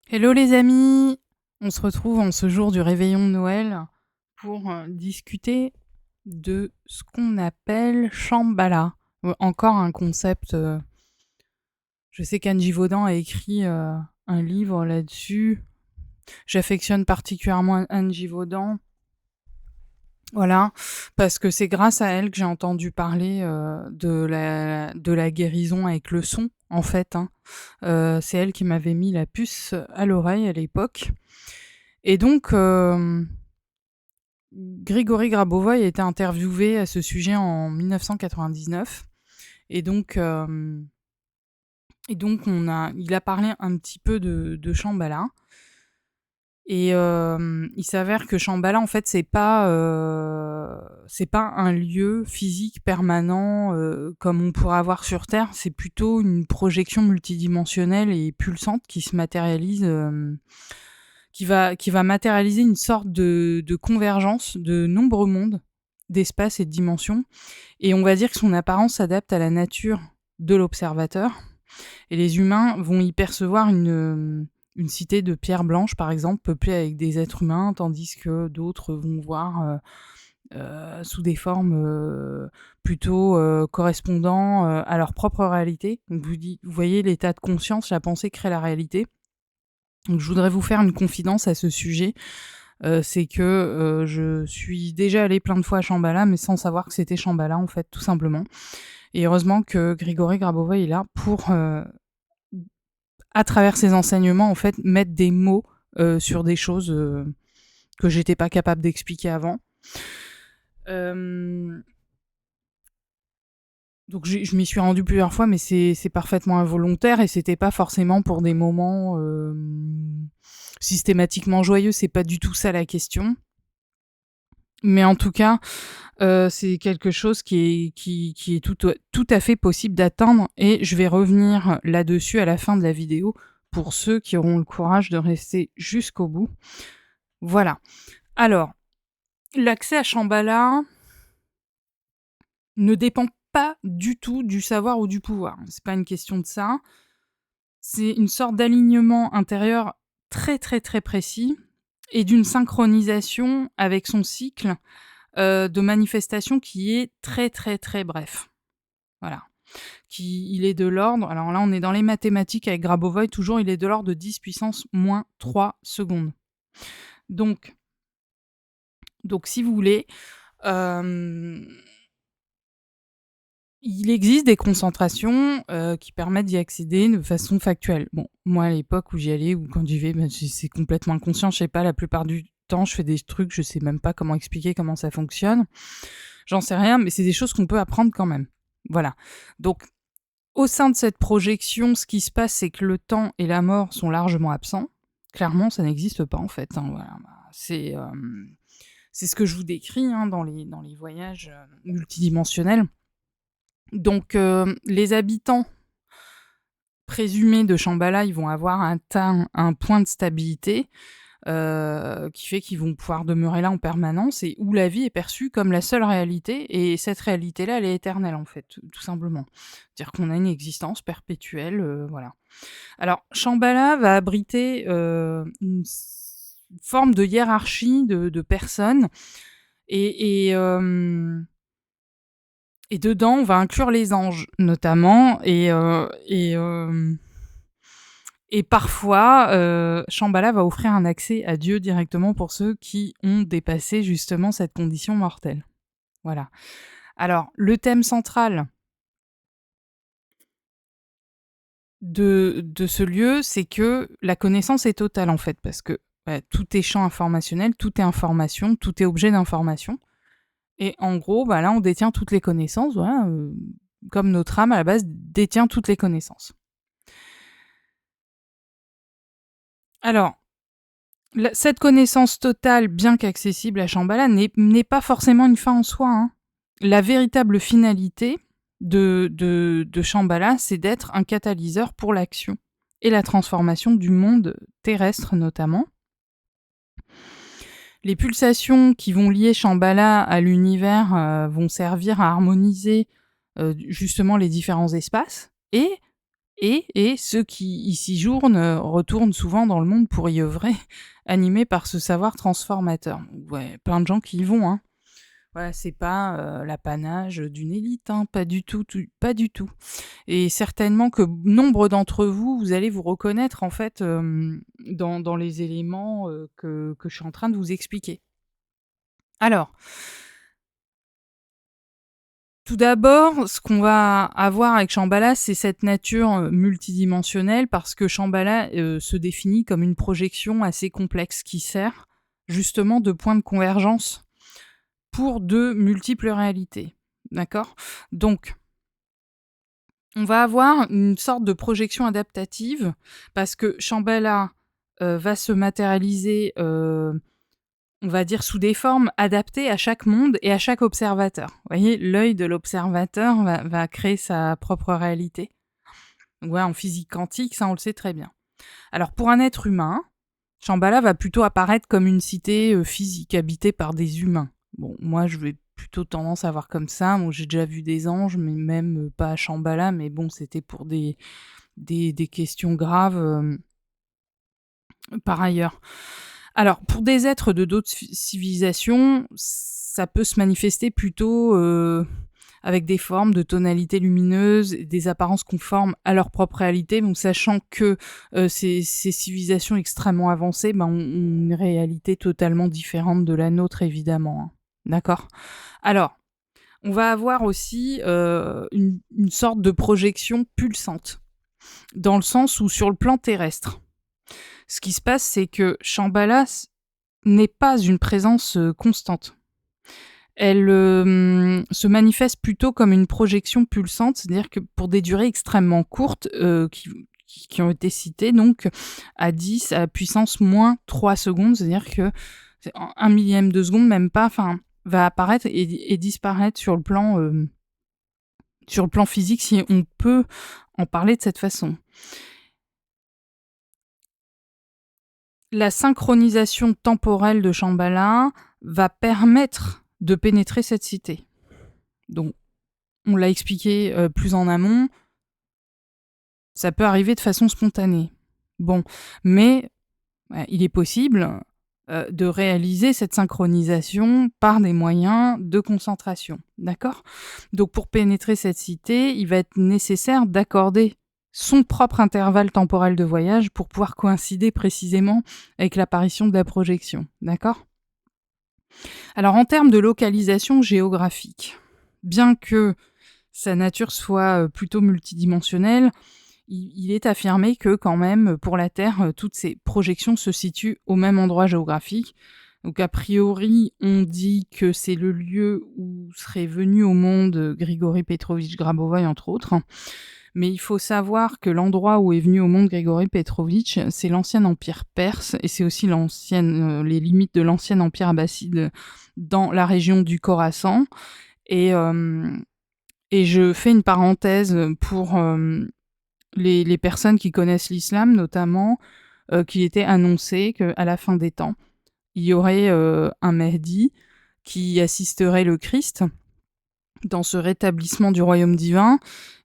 Hello les amis, on se retrouve en ce jour du réveillon de Noël pour discuter de ce qu'on appelle Shambhala. Encore un concept, je sais qu'Anne Givaudan a écrit un livre là-dessus. J'affectionne particulièrement Anne Givaudan, voilà, parce que c'est grâce à elle que j'ai entendu parler de la guérison avec le son, en fait. C'est elle qui m'avait mis la puce à l'oreille à l'époque. Et donc, Grigory Grabovoy a été interviewé à ce sujet en 1999. Et donc, il a parlé un petit peu de Shambhala. Et il s'avère que Shambhala, en fait, c'est pas un lieu physique permanent comme on pourrait avoir sur Terre. C'est plutôt une projection multidimensionnelle et pulsante qui se matérialise, qui va matérialiser une sorte de convergence de nombreux mondes, d'espace et de dimensions. Et on va dire que son apparence s'adapte à la nature de l'observateur. Et les humains vont y percevoir une cité de pierres blanches, par exemple, peuplée avec des êtres humains, tandis que d'autres vont voir sous des formes plutôt correspondant à leur propre réalité. Donc vous voyez l'état de conscience, la pensée crée la réalité. Donc je voudrais vous faire une confidence à ce sujet. C'est que je suis déjà allée plein de fois à Shambhala, mais sans savoir que c'était Shambhala, en fait, tout simplement. Et heureusement que Grigory Grabovoy est là pour, à travers ses enseignements, en fait, mettre des mots sur des choses que j'étais pas capable d'expliquer avant. Donc je m'y suis rendue plusieurs fois, mais c'est parfaitement involontaire et c'était pas forcément pour des moments systématiquement joyeux. C'est pas du tout ça la question. Mais en tout cas, c'est quelque chose qui est tout à fait possible d'atteindre et je vais revenir là-dessus à la fin de la vidéo pour ceux qui auront le courage de rester jusqu'au bout. Voilà. Alors, l'accès à Shambhala ne dépend pas du tout du savoir ou du pouvoir. C'est pas une question de ça. C'est une sorte d'alignement intérieur très très très précis et d'une synchronisation avec son cycle de manifestation qui est très très très bref. Voilà. Il est de l'ordre, alors là on est dans les mathématiques avec Grabovoy, toujours il est de l'ordre de 10 puissance moins 3 secondes. Donc si vous voulez, il existe des concentrations qui permettent d'y accéder de façon factuelle. Bon, moi à l'époque où j'y allais ou quand j'y vais, c'est complètement inconscient, je sais pas, la plupart du temps je fais des trucs, je sais même pas comment expliquer comment ça fonctionne. J'en sais rien, mais c'est des choses qu'on peut apprendre quand même. Voilà. Donc au sein de cette projection, ce qui se passe, c'est que le temps et la mort sont largement absents. Clairement, ça n'existe pas en fait. Voilà. C'est ce que je vous décris dans les voyages multidimensionnels. Donc, les habitants présumés de Shambhala, ils vont avoir atteint un point de stabilité qui fait qu'ils vont pouvoir demeurer là en permanence et où la vie est perçue comme la seule réalité. Et cette réalité-là, elle est éternelle, en fait, tout simplement. C'est-à-dire qu'on a une existence perpétuelle, voilà. Alors, Shambhala va abriter une forme de hiérarchie de personnes et dedans, on va inclure les anges, notamment, et parfois, Shambhala va offrir un accès à Dieu directement pour ceux qui ont dépassé justement cette condition mortelle. Voilà. Alors, le thème central de ce lieu, c'est que la connaissance est totale, en fait, parce que tout est champ informationnel, tout est information, tout est objet d'information. Et en gros, là, on détient toutes les connaissances, voilà, comme notre âme, à la base, détient toutes les connaissances. Alors, cette connaissance totale, bien qu'accessible à Shambhala, n'est pas forcément une fin en soi. Hein. La véritable finalité de Shambhala, c'est d'être un catalyseur pour l'action et la transformation du monde terrestre notamment. Les pulsations qui vont lier Shambhala à l'univers vont servir à harmoniser justement les différents espaces et Et ceux qui y séjournent retournent souvent dans le monde pour y œuvrer, animés par ce savoir transformateur. Ouais, plein de gens qui y vont, hein. Voilà, c'est pas l'apanage d'une élite, hein, pas du tout, pas du tout. Et certainement que nombre d'entre vous, vous allez vous reconnaître en fait dans les éléments que je suis en train de vous expliquer. Alors, tout d'abord, ce qu'on va avoir avec Shambhala, c'est cette nature multidimensionnelle parce que Shambhala se définit comme une projection assez complexe qui sert justement de point de convergence pour de multiples réalités. D'accord ? Donc, on va avoir une sorte de projection adaptative parce que Shambhala va se matérialiser, on va dire, sous des formes adaptées à chaque monde et à chaque observateur. Vous voyez, l'œil de l'observateur va créer sa propre réalité. Donc voilà, en physique quantique, ça on le sait très bien. Alors pour un être humain, Shambhala va plutôt apparaître comme une cité physique habitée par des humains. Bon, moi je vais plutôt tendance à voir comme ça. Bon, j'ai déjà vu des anges, mais même pas à Shambhala, mais bon, c'était pour des questions graves par ailleurs. Alors, pour des êtres de d'autres civilisations, ça peut se manifester plutôt avec des formes de tonalités lumineuses, des apparences conformes à leur propre réalité, donc sachant que ces civilisations extrêmement avancées ont une réalité totalement différente de la nôtre, évidemment. Hein. D'accord ? Alors, on va avoir aussi une sorte de projection pulsante, dans le sens où sur le plan terrestre, ce qui se passe, c'est que Shambhala n'est pas une présence constante. Elle se manifeste plutôt comme une projection pulsante, c'est-à-dire que pour des durées extrêmement courtes, qui ont été citées, donc à 10 à puissance moins 3 secondes, c'est-à-dire que c'est 1 millième de seconde, même pas, va apparaître et disparaître sur le plan physique, si on peut en parler de cette façon. La synchronisation temporelle de Shambhala va permettre de pénétrer cette cité. Donc, on l'a expliqué plus en amont, ça peut arriver de façon spontanée. Bon, mais il est possible de réaliser cette synchronisation par des moyens de concentration. D'accord ? Donc, pour pénétrer cette cité, il va être nécessaire d'accorder son propre intervalle temporel de voyage pour pouvoir coïncider précisément avec l'apparition de la projection. D'accord ? Alors, en termes de localisation géographique, bien que sa nature soit plutôt multidimensionnelle, il est affirmé que quand même, pour la Terre, toutes ces projections se situent au même endroit géographique. Donc a priori, on dit que c'est le lieu où serait venu au monde Grigori Petrovitch Grabovoi, entre autres. Mais il faut savoir que l'endroit où est venu au monde Grigori Petrovitch, c'est l'ancien empire perse, et c'est aussi les limites de l'ancien empire abbasside dans la région du Khorasan. Et je fais une parenthèse pour les personnes qui connaissent l'islam, notamment, qu'il était annoncé qu'à la fin des temps, il y aurait un Mahdi qui assisterait le Christ dans ce rétablissement du royaume divin,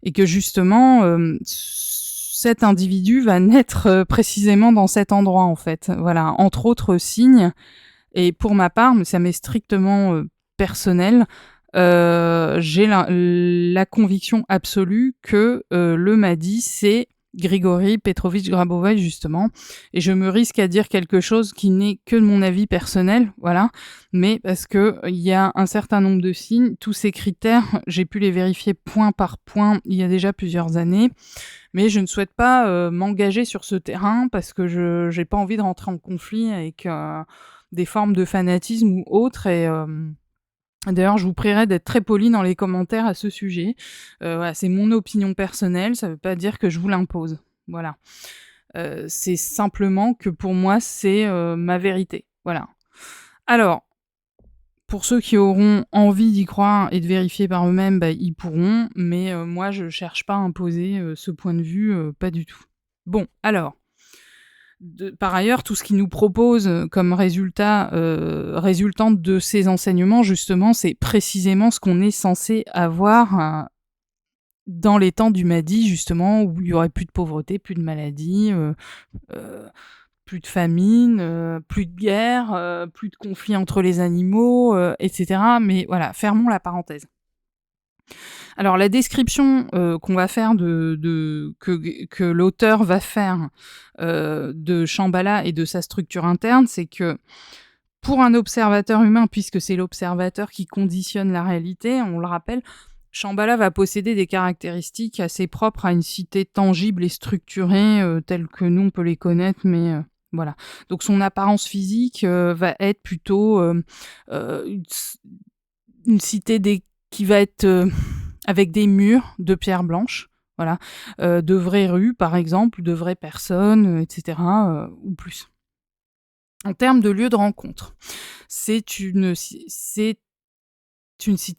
et que justement, cet individu va naître précisément dans cet endroit, en fait. Voilà, entre autres signes. Et pour ma part, mais ça m'est strictement personnel, j'ai la conviction absolue que le Mahdi, c'est Grigori Petrovitch Grabovoi, justement. Et je me risque à dire quelque chose qui n'est que de mon avis personnel, voilà. Mais parce que il y a un certain nombre de signes, tous ces critères, j'ai pu les vérifier point par point il y a déjà plusieurs années. Mais je ne souhaite pas m'engager sur ce terrain parce que je n'ai pas envie de rentrer en conflit avec des formes de fanatisme ou autres. Et d'ailleurs, je vous prierai d'être très poli dans les commentaires à ce sujet. Voilà, c'est mon opinion personnelle, ça ne veut pas dire que je vous l'impose. Voilà. C'est simplement que pour moi, c'est ma vérité. Voilà. Alors, pour ceux qui auront envie d'y croire et de vérifier par eux-mêmes, ils pourront, mais moi, je cherche pas à imposer ce point de vue, pas du tout. Bon, alors, par ailleurs, tout ce qu'il nous propose comme résultat, résultant de ces enseignements, justement, c'est précisément ce qu'on est censé avoir dans les temps du Mahdi, justement, où il y aurait plus de pauvreté, plus de maladies, heu, plus de famine, plus de guerre, plus de conflits entre les animaux, et cetera. Mais voilà, fermons la parenthèse. Alors la description, qu'on va faire que l'auteur va faire, de Shambhala et de sa structure interne, c'est que pour un observateur humain, puisque c'est l'observateur qui conditionne la réalité, on le rappelle, Shambhala va posséder des caractéristiques assez propres à une cité tangible et structurée, telles que nous on peut les connaître, mais voilà. Donc son apparence physique, va être plutôt, une cité qui va être, avec des murs de pierre blanche, voilà, de vraies rues par exemple, de vraies personnes, et cetera, ou plus. En termes de lieu de rencontre, c'est une cité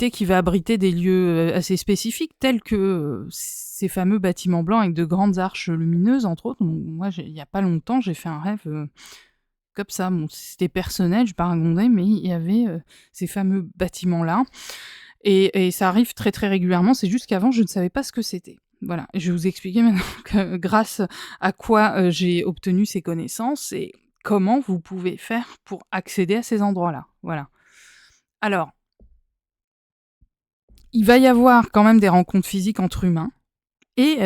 qui va abriter des lieux, assez spécifiques tels que, ces fameux bâtiments blancs avec de grandes arches lumineuses entre autres. Donc moi il y a pas longtemps, j'ai fait un rêve, comme ça. Bon, c'était personnel, je vais pas raconter, mais il y avait, ces fameux bâtiments-là et ça arrive très, très régulièrement. C'est juste qu'avant je ne savais pas ce que c'était. Voilà, je vais vous expliquer maintenant que grâce à quoi, j'ai obtenu ces connaissances et comment vous pouvez faire pour accéder à ces endroits-là. Voilà. Alors, il va y avoir quand même des rencontres physiques entre humains et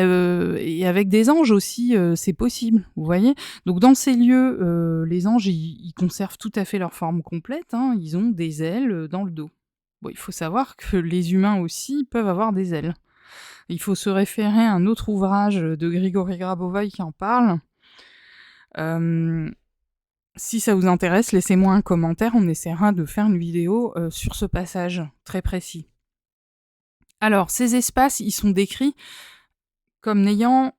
avec des anges aussi, c'est possible, vous voyez? Donc dans ces lieux, les anges, ils conservent tout à fait leur forme complète, hein. Ils ont des ailes, dans le dos. Bon, il faut savoir que les humains aussi peuvent avoir des ailes. Il faut se référer à un autre ouvrage, de Grigory Grabovoï qui en parle. Hem, Si ça vous intéresse, laissez-moi un commentaire, on essaiera de faire une vidéo, sur ce passage très précis. Alors, ces espaces, ils sont décrits comme n'ayant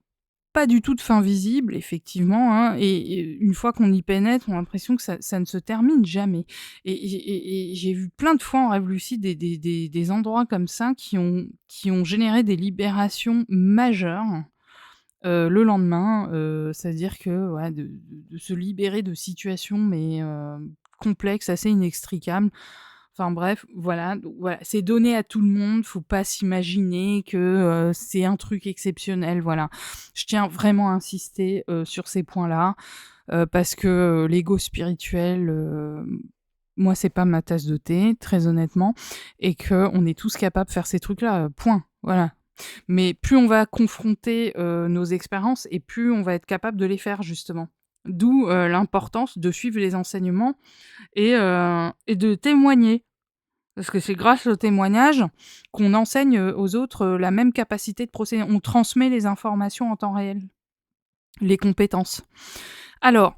pas du tout de fin visible, effectivement, hein, et une fois qu'on y pénètre, on a l'impression que ça ne se termine jamais. Et j'ai vu plein de fois en rêve lucide des endroits comme ça qui ont généré des libérations majeures, le lendemain. C'est-à-dire que, ouais, de se libérer de situations, mais complexes, assez inextricables. Enfin bref, voilà, donc voilà, c'est donné à tout le monde, faut pas s'imaginer que, c'est un truc exceptionnel, voilà. Je tiens vraiment à insister, sur ces points-là, parce que, l'ego spirituel, moi c'est pas ma tasse de thé, très honnêtement, et qu'on est tous capables de faire ces trucs-là, point, voilà. Mais plus on va confronter, nos expériences et plus on va être capable de les faire justement. D'où, l'importance de suivre les enseignements et de témoigner. Parce que c'est grâce au témoignage qu'on enseigne, aux autres, la même capacité de procéder. On transmet les informations en temps réel, les compétences. Alors,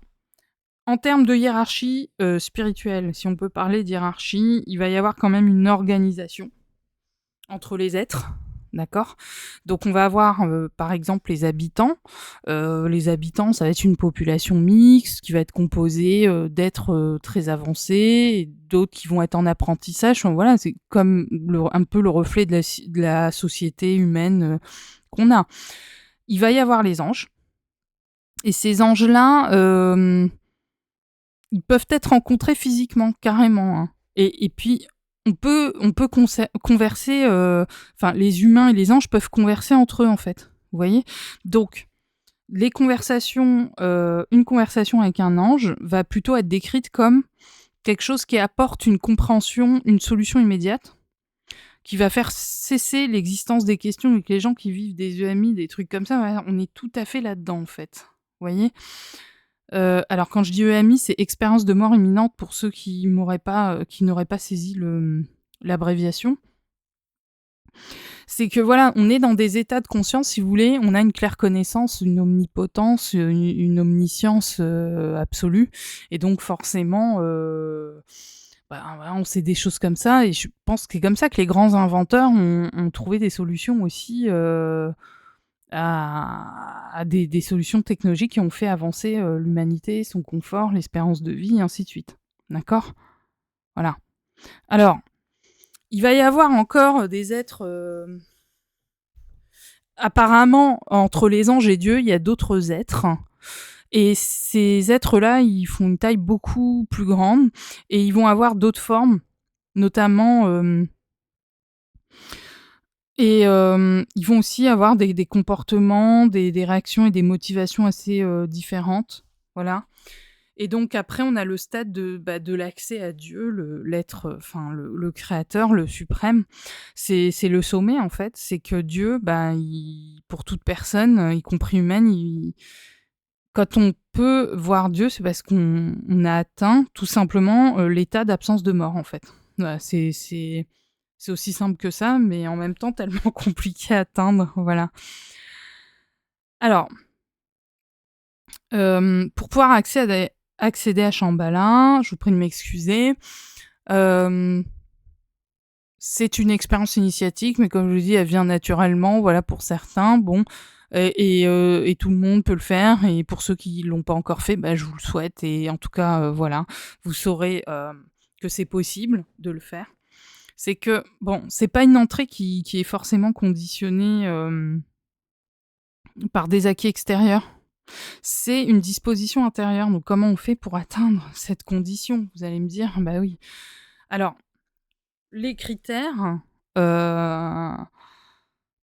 en termes de hiérarchie, spirituelle, si on peut parler d'hiérarchie, il va y avoir quand même une organisation entre les êtres, d'accord? Donc on va avoir, par exemple, les habitants. Les habitants, ça va être une population mixte qui va être composée, d'êtres, très avancés et d'autres qui vont être en apprentissage. Enfin voilà, c'est comme un peu le reflet de la société humaine, qu'on a. Il va y avoir les anges et ces anges-là, ils peuvent être rencontrés physiquement, carrément, hein. Et puis on peut converser, enfin les humains et les anges peuvent converser entre eux, en fait. Vous voyez? Donc les conversations, une conversation avec un ange va plutôt être décrite comme quelque chose qui apporte une compréhension, une solution immédiate, qui va faire cesser l'existence des questions avec les gens qui vivent des EMI, des trucs comme ça. Ouais, on est tout à fait là-dedans, en fait. Vous voyez? Alors quand je dis EMI, c'est expérience de mort imminente pour ceux qui n'auraient pas saisi l'abréviation. C'est que voilà, on est dans des états de conscience, si vous voulez, on a une claire connaissance, une omnipotence, une omniscience, absolue et donc forcément, voilà, on sait des choses comme ça et je pense que c'est comme ça que les grands inventeurs ont trouvé des solutions aussi, à des solutions technologiques qui ont fait avancer, l'humanité, son confort, l'espérance de vie et ainsi de suite. D'accord? Voilà. Alors, il va y avoir encore des êtres, apparemment, entre les anges et Dieu, il y a d'autres êtres. Et ces êtres-là, ils font une taille beaucoup plus grande et ils vont avoir d'autres formes, notamment Et ils vont aussi avoir des comportements, des réactions et des motivations assez, différentes. Voilà. Et donc après, on a le stade de l'accès à Dieu, l'être, enfin le créateur, le suprême. C'est le sommet, en fait. C'est que Dieu, il pour toute personne, y compris humaine, quand on peut voir Dieu, c'est parce qu'on a atteint tout simplement, l'état d'absence de mort, en fait. Voilà, c'est aussi simple que ça, mais en même temps tellement compliqué à atteindre, voilà. Alors, pour pouvoir accéder à Shambhala, je vous prie de m'excuser, hem, c'est une expérience initiatique, mais comme je vous dis, elle vient naturellement, voilà, pour certains, bon, et tout le monde peut le faire, et pour ceux qui l'ont pas encore fait, je vous le souhaite, et en tout cas, voilà, vous saurez, que c'est possible de le faire. C'est que, bon, c'est pas une entrée qui est forcément conditionnée, par des acquis extérieurs. C'est une disposition intérieure. Donc comment on fait pour atteindre cette condition? Vous allez me dire, bah oui. Alors, les critères, heu,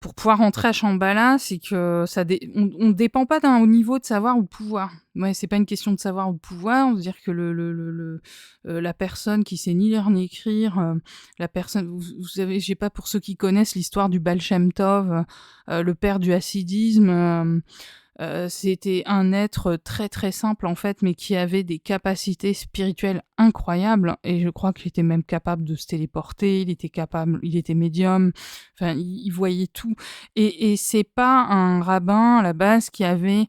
pour pouvoir entrer à Shambhala, c'est que on dépend pas d'un haut niveau de savoir ou de pouvoir. Ouais, c'est pas une question de savoir ou de pouvoir. C'est-à-dire que la personne qui sait ni lire ni écrire, la personne, vous savez, je sais pas, pour ceux qui connaissent l'histoire du Baal Shem Tov, le père du hassidisme, c'était un être très, très simple, en fait, mais qui avait des capacités spirituelles incroyables, et je crois qu'il était même capable de se téléporter, il était médium, enfin, il voyait tout, et c'est pas un rabbin, à la base, qui avait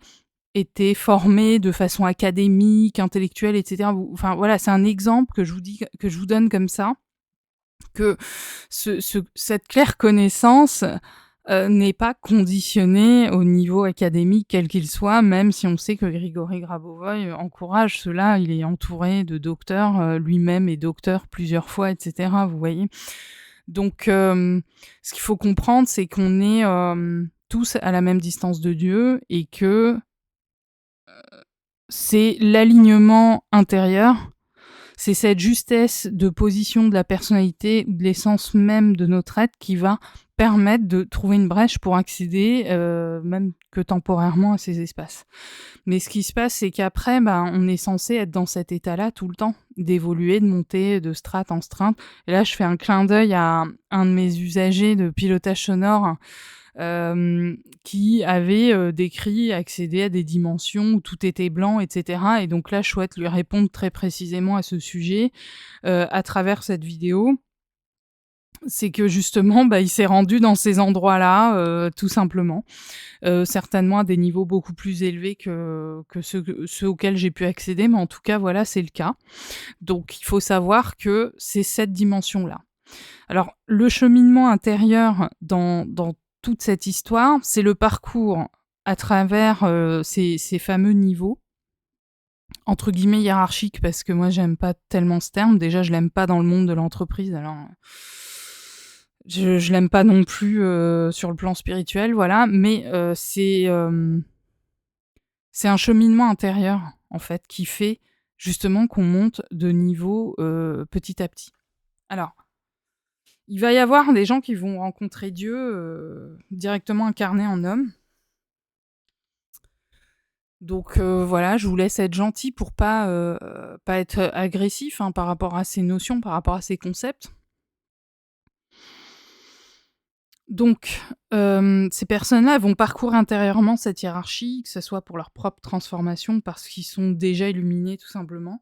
été formé de façon académique, intellectuelle, et cetera. Vous Enfin, voilà, c'est un exemple que je vous donne comme ça, que cette claire connaissance n'est pas conditionné au niveau académique quel qu'il soit, même si on sait que Grigory Grabovoy encourage cela. Il est entouré de docteurs, lui-même est docteur plusieurs fois, et cetera, vous voyez? Donc ce qu'il faut comprendre, c'est qu'on est, tous à la même distance de Dieu, et que c'est l'alignement intérieur, c'est cette justesse de position de la personnalité ou de l'essence même de notre être qui va permettre de trouver une brèche pour accéder, même que temporairement, à ces espaces. Mais ce qui se passe, c'est qu'après, on est censé être dans cet état-là tout le temps, d'évoluer, de monter de strate en strate. Et là, je fais un clin d'œil à un de mes usagers de pilotage sonore, qui avait, décrit accéder à des dimensions où tout était blanc, et cetera, et donc là, je souhaite lui répondre très précisément à ce sujet, à travers cette vidéo. C'est que justement, il s'est rendu dans ces endroits-là, tout simplement, certainement à des niveaux beaucoup plus élevés que ceux auxquels j'ai pu accéder, mais en tout cas, voilà, c'est le cas. Donc il faut savoir que c'est cette dimension-là. Alors, le cheminement intérieur dans toute cette histoire, c'est le parcours à travers, ces fameux niveaux, entre guillemets «hiérarchiques», parce que moi j'aime pas tellement ce terme. Déjà, je l'aime pas dans le monde de l'entreprise, alors, je l'aime pas non plus, sur le plan spirituel, voilà. Mais, c'est un cheminement intérieur, en fait, qui fait justement qu'on monte de niveau, petit à petit. Alors, il va y avoir des gens qui vont rencontrer Dieu, directement incarné en homme. Donc voilà, je vous laisse être gentil pour pas être agressif, hein, par rapport à ces notions, par rapport à ces concepts. Donc ces personnes-là, elles vont parcourir intérieurement cette hiérarchie, que ce soit pour leur propre transformation, parce qu'ils sont déjà illuminés tout simplement.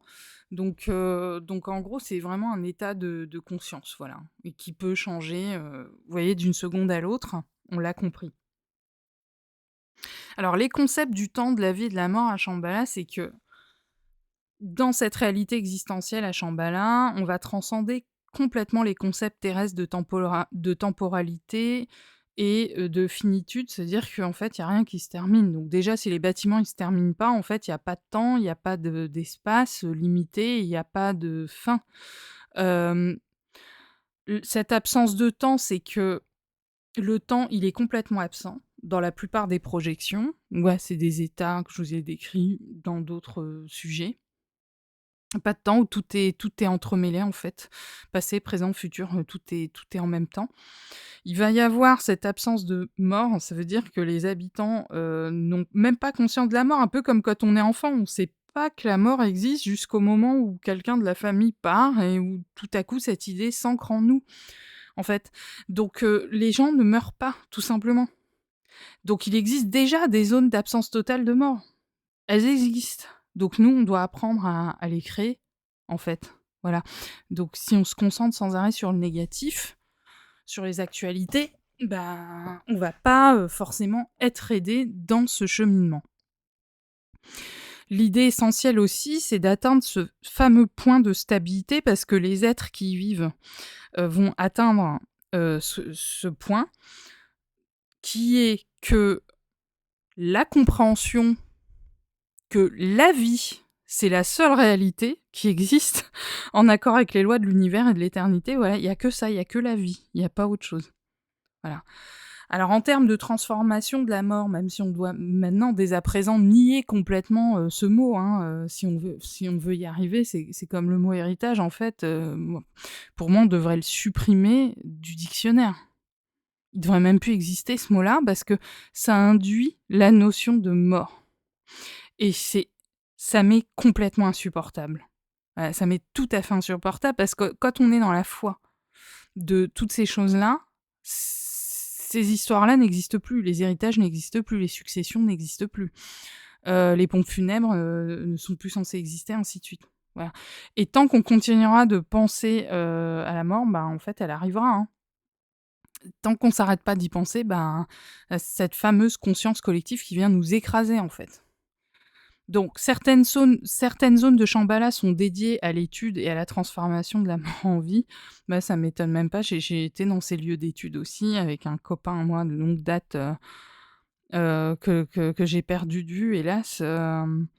Donc en gros, c'est vraiment un état de conscience, voilà, et qui peut changer, vous voyez, d'une seconde à l'autre, on l'a compris. Alors les concepts du temps, de la vie et de la mort à Shambhala, c'est que dans cette réalité existentielle à Shambhala, on va transcender complètement les concepts terrestres de temporalité et de finitude. C'est-à-dire qu'en fait, il y a rien qui se termine. Donc déjà, si les bâtiments, ils se terminent pas, en fait, il y a pas de temps, il y a pas d'espace, limité, il y a pas de fin. Hem, cette absence de temps, c'est que le temps, il est complètement absent dans la plupart des projections. Ouais, c'est des états que je vous ai décrits dans d'autres, sujets. Pas de temps où tout est entremêlé, en fait. Passé, présent, futur, tout est en même temps. Il va y avoir cette absence de mort, ça veut dire que les habitants, n'ont même pas conscience de la mort, un peu comme quand on est enfant, on sait pas que la mort existe jusqu'au moment où quelqu'un de la famille part et où tout à coup cette idée s'ancre en nous, en fait. Donc les gens ne meurent pas, tout simplement. Donc il existe déjà des zones d'absence totale de mort. Elles existent. Donc nous, on doit apprendre à les créer, en fait. Voilà. Donc si on se concentre sans arrêt sur le négatif, sur les actualités, ben, on va pas forcément être aidé dans ce cheminement. L'idée essentielle aussi, c'est d'atteindre ce fameux point de stabilité parce que les êtres qui y vivent vont atteindre ce point qui est que la compréhension que la vie, c'est la seule réalité qui existe en accord avec les lois de l'univers et de l'éternité. Voilà, il y a que ça, il y a que la vie, il y a pas autre chose. Voilà. Alors en termes de transformation de la mort, même si on doit maintenant dès à présent nier complètement ce mot, hein, si on veut y arriver, c'est comme le mot héritage en fait. Pour moi, on devrait le supprimer du dictionnaire. Il devrait même plus exister ce mot-là parce que ça induit la notion de mort. Et ça m'est complètement insupportable. Ça m'est tout à fait insupportable parce que quand on est dans la foi de toutes ces choses-là, ces histoires-là n'existent plus, les héritages n'existent plus, les successions n'existent plus, les pompes funèbres ne sont plus censées exister, ainsi de suite. Voilà. Et tant qu'on continuera de penser à la mort, bah, en fait, elle arrivera. Hein. Tant qu'on s'arrête pas d'y penser, bah, cette fameuse conscience collective qui vient nous écraser, en fait. Donc, certaines zones de Shambhala sont dédiées à l'étude et à la transformation de la mort en vie. Bah, ça m'étonne même pas. J'ai été dans ces lieux d'études aussi avec un copain, moi, de longue date, que j'ai perdu de vue, hélas. Un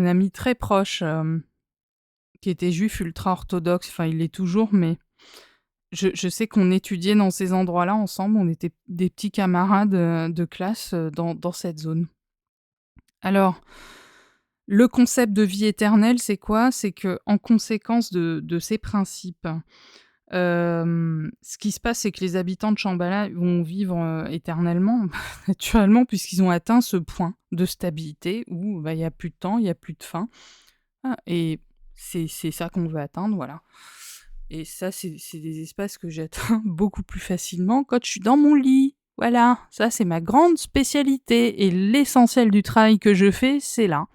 ami très proche qui était juif ultra-orthodoxe. Enfin, il l'est toujours, mais je sais qu'on étudiait dans ces endroits-là ensemble. On était des petits camarades de classe dans cette zone. Alors, le concept de vie éternelle, c'est quoi? C'est que, en conséquence de ces principes, ce qui se passe, c'est que les habitants de Shambhala vont vivre éternellement, naturellement, puisqu'ils ont atteint ce point de stabilité où bah, il n'y a plus de temps, il n'y a plus de fin. Ah, et c'est ça qu'on veut atteindre, voilà. Et ça, c'est des espaces que j'atteins beaucoup plus facilement quand je suis dans mon lit. Voilà, ça c'est ma grande spécialité et l'essentiel du travail que je fais, c'est là.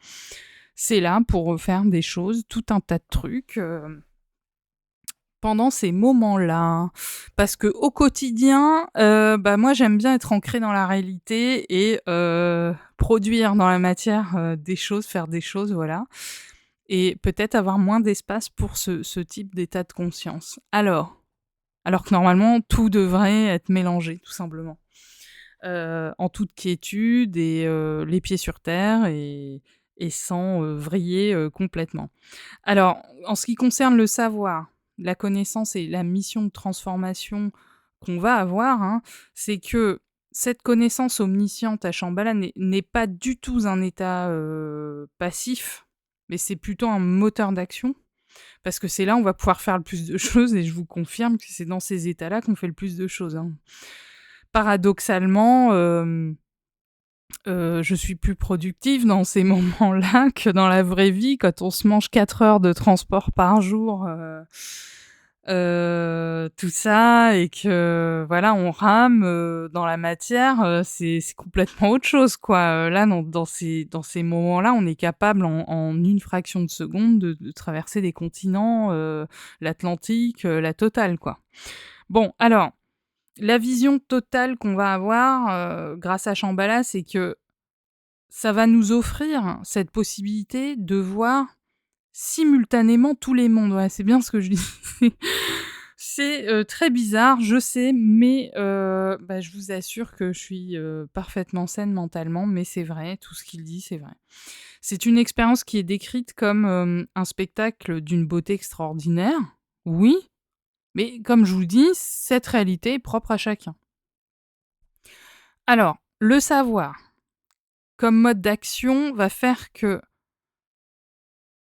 C'est là pour faire des choses, tout un tas de trucs pendant ces moments-là. Parce que au quotidien, bah moi j'aime bien être ancrée dans la réalité et produire dans la matière des choses, faire des choses, voilà. Et peut-être avoir moins d'espace pour ce type d'état de conscience. Alors que normalement, tout devrait être mélangé, tout simplement. En toute quiétude et les pieds sur terre et sans vriller complètement. Alors, en ce qui concerne le savoir, la connaissance et la mission de transformation qu'on va avoir, hein, c'est que cette connaissance omnisciente à Shambhala n'est pas du tout un état passif, mais c'est plutôt un moteur d'action. Parce que c'est là où on va pouvoir faire le plus de choses, et je vous confirme que c'est dans ces états-là qu'on fait le plus de choses. Hein. Paradoxalement, je suis plus productive dans ces moments-là que dans la vraie vie, quand on se mange 4 heures de transport par jour, tout ça, et que voilà, on rame dans la matière, c'est complètement autre chose, quoi. Là, dans ces moments-là, on est capable en une fraction de seconde de traverser des continents, l'Atlantique, la totale, quoi. Bon, alors, la vision totale qu'on va avoir grâce à Shambhala, c'est que ça va nous offrir cette possibilité de voir simultanément tous les mondes. Ouais, c'est bien ce que je dis. C'est très bizarre, je sais, mais bah, je vous assure que je suis parfaitement saine mentalement, mais c'est vrai, tout ce qu'il dit, c'est vrai. C'est une expérience qui est décrite comme un spectacle d'une beauté extraordinaire, oui, mais comme je vous le dis, cette réalité est propre à chacun. Alors, le savoir comme mode d'action va faire que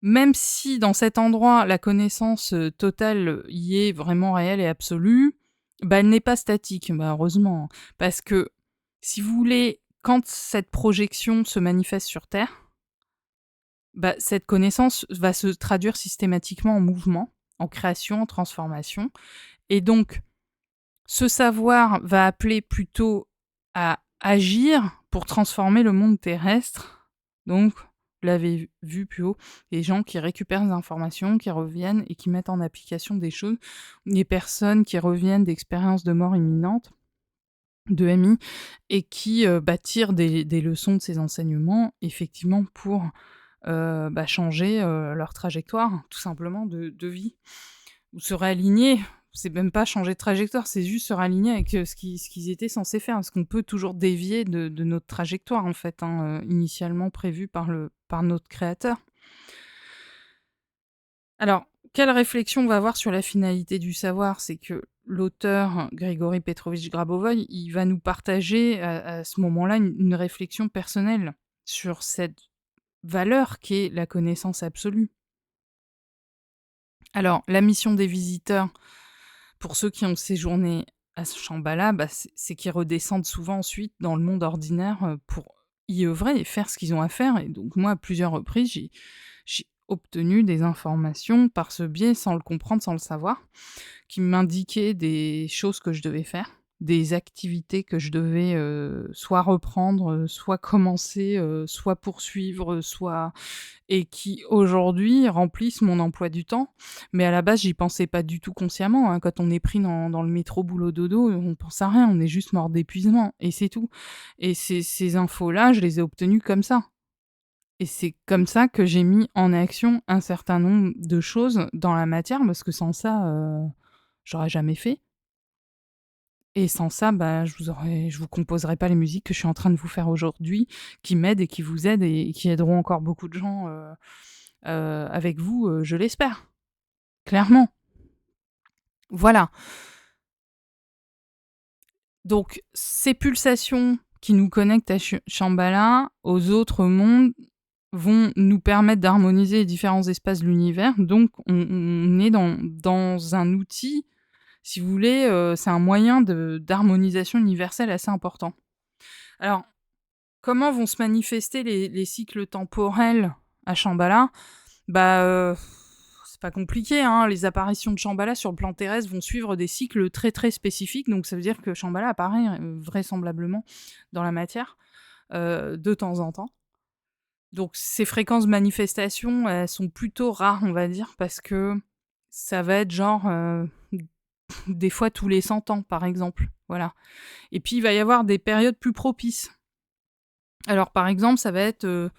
même si dans cet endroit, la connaissance, totale, y est vraiment réelle et absolue, bah, elle n'est pas statique, bah, heureusement. Parce que, si vous voulez, quand cette projection se manifeste sur Terre, bah, cette connaissance va se traduire systématiquement en mouvement, en création, en transformation et donc ce savoir va appeler plutôt à agir pour transformer le monde terrestre. Donc, vous l'avez vu plus haut, les gens qui récupèrent des informations, qui reviennent et qui mettent en application des choses, les personnes qui reviennent d'expériences de mort imminente, de MI, et qui tirent des leçons de ces enseignements, effectivement, pour changer leur trajectoire, tout simplement, de vie. Ou se réaligner, c'est même pas changer de trajectoire, c'est juste se réaligner avec ce qu'ils étaient censés faire. Parce qu'on peut toujours dévier de notre trajectoire, en fait, hein, initialement prévue par notre créateur. Alors, quelle réflexion on va avoir sur la finalité du savoir? C'est que l'auteur, Grigory Petrovitch Grabovoi, il va nous partager à ce moment-là une réflexion personnelle sur cette valeur qui est la connaissance absolue. Alors, la mission des visiteurs, pour ceux qui ont séjourné à Shambhala, c'est qu'ils redescendent souvent ensuite dans le monde ordinaire pour y œuvrer et faire ce qu'ils ont à faire. Et donc moi, à plusieurs reprises, j'ai obtenu des informations par ce biais, sans le comprendre, sans le savoir, qui m'indiquaient des choses que je devais faire, des activités que je devais soit reprendre, soit commencer, soit poursuivre, soit et qui aujourd'hui remplissent mon emploi du temps. Mais à la base, j'y pensais pas du tout consciemment, hein. Quand on est pris dans le métro boulot dodo, on pense à rien, on est juste mort d'épuisement et c'est tout. Et ces infos-là, je les ai obtenues comme ça. Et c'est comme ça que j'ai mis en action un certain nombre de choses dans la matière, parce que sans ça, j'aurais jamais fait. Et sans ça, je vous composerais pas les musiques que je suis en train de vous faire aujourd'hui, qui m'aident et qui vous aident et qui aideront encore beaucoup de gens avec vous, je l'espère. Clairement. Voilà. Donc, ces pulsations qui nous connectent à Shambhala, aux autres mondes, vont nous permettre d'harmoniser les différents espaces de l'univers. Donc, on est dans un outil, si vous voulez, c'est un moyen d'harmonisation universelle assez important. Alors, comment vont se manifester les cycles temporels à Shambhala? C'est pas compliqué, hein. Les apparitions de Shambhala sur le plan terrestre vont suivre des cycles très très spécifiques, donc ça veut dire que Shambhala apparaît vraisemblablement dans la matière de temps en temps. Donc ces fréquences de manifestation, elles sont plutôt rares, on va dire, parce que ça va être genre des fois tous les 100 ans, par exemple. Voilà. Et puis il va y avoir des périodes plus propices. Alors par exemple, ça va être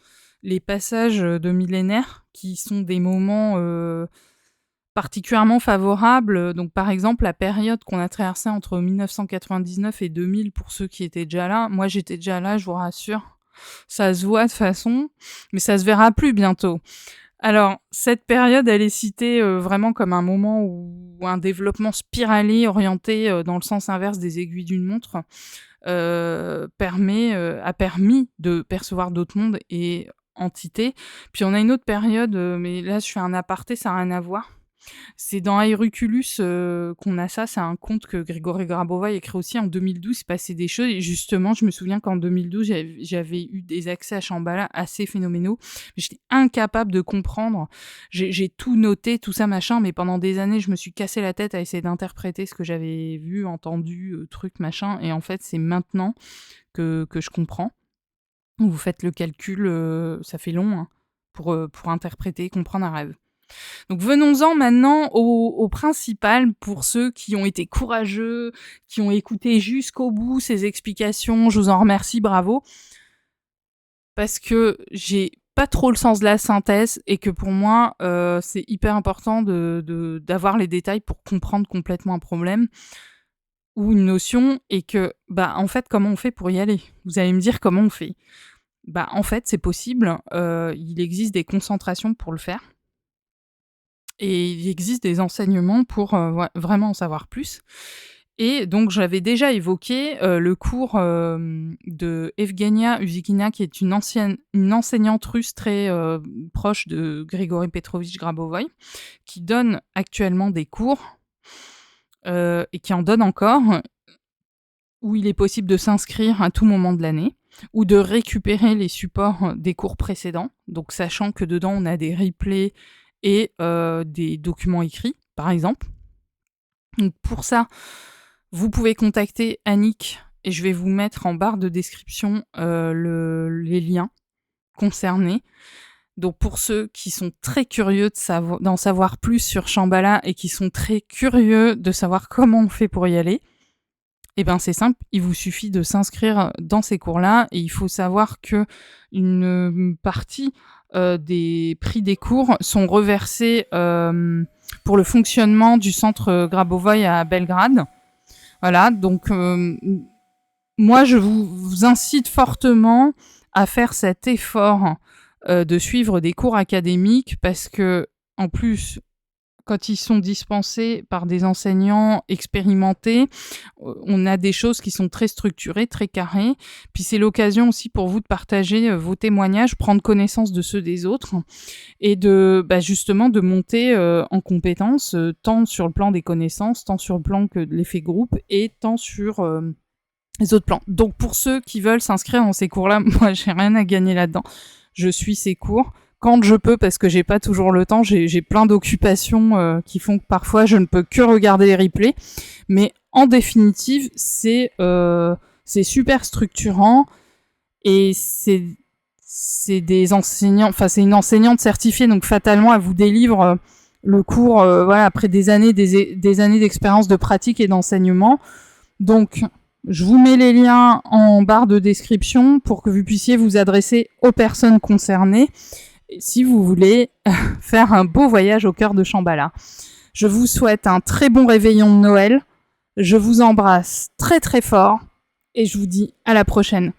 les passages de millénaires qui sont des moments particulièrement favorables. Donc par exemple, la période qu'on a traversée entre 1999 et 2000, pour ceux qui étaient déjà là, moi j'étais déjà là, je vous rassure. Ça se voit de façon, mais ça se verra plus bientôt. Alors, cette période, elle est citée vraiment comme un moment où un développement spiralé orienté dans le sens inverse des aiguilles d'une montre a permis de percevoir d'autres mondes et entités. Puis on a une autre période, mais là je fais un aparté, ça n'a rien à voir. C'est dans Aeruculus qu'on a ça, c'est un conte que Grigory Grabovoi écrit aussi en 2012, il s'est passé des choses, et justement je me souviens qu'en 2012 j'avais eu des accès à Shambhala assez phénoménaux, j'étais incapable de comprendre, j'ai tout noté, tout ça machin, mais pendant des années je me suis cassé la tête à essayer d'interpréter ce que j'avais vu, entendu, truc machin, et en fait c'est maintenant que je comprends. Vous faites le calcul, ça fait long hein, pour interpréter, comprendre un rêve. Donc venons-en maintenant au principal pour ceux qui ont été courageux, qui ont écouté jusqu'au bout ces explications. Je vous en remercie, bravo. Parce que j'ai pas trop le sens de la synthèse et que pour moi, c'est hyper important d'avoir les détails pour comprendre complètement un problème ou une notion et que, en fait, comment on fait pour y aller? Vous allez me dire comment on fait. En fait, c'est possible. Il existe des concentrations pour le faire. Et il existe des enseignements pour vraiment en savoir plus. Et donc, j'avais déjà évoqué le cours de Evgenia Usikina, qui est une enseignante russe très proche de Grigory Petrovitch Grabovoï, qui donne actuellement des cours et qui en donne encore, où il est possible de s'inscrire à tout moment de l'année ou de récupérer les supports des cours précédents, donc sachant que dedans on a des replays et des documents écrits, par exemple. Donc pour ça, vous pouvez contacter Annick et je vais vous mettre en barre de description les liens concernés. Donc pour ceux qui sont très curieux d'en savoir plus sur Shambhala et qui sont très curieux de savoir comment on fait pour y aller, eh ben c'est simple, il vous suffit de s'inscrire dans ces cours-là et il faut savoir que une partie des prix des cours sont reversés pour le fonctionnement du centre Grabovoï à Belgrade. Voilà, donc moi je vous incite fortement à faire cet effort de suivre des cours académiques parce que en plus, quand ils sont dispensés par des enseignants expérimentés, on a des choses qui sont très structurées, très carrées. Puis c'est l'occasion aussi pour vous de partager vos témoignages, prendre connaissance de ceux des autres et justement de monter en compétences, tant sur le plan des connaissances, tant sur le plan que de l'effet groupe et tant sur les autres plans. Donc pour ceux qui veulent s'inscrire dans ces cours-là, moi j'ai rien à gagner là-dedans. Je suis ces cours quand je peux, parce que j'ai pas toujours le temps, j'ai plein d'occupations qui font que parfois je ne peux que regarder les replays, mais en définitive c'est super structurant et c'est des enseignants, enfin c'est une enseignante certifiée, donc fatalement elle vous délivre le cours après des années d'expérience de pratique et d'enseignement. Donc je vous mets les liens en barre de description pour que vous puissiez vous adresser aux personnes concernées si vous voulez faire un beau voyage au cœur de Shambhala. Je vous souhaite un très bon réveillon de Noël. Je vous embrasse très très fort et je vous dis à la prochaine.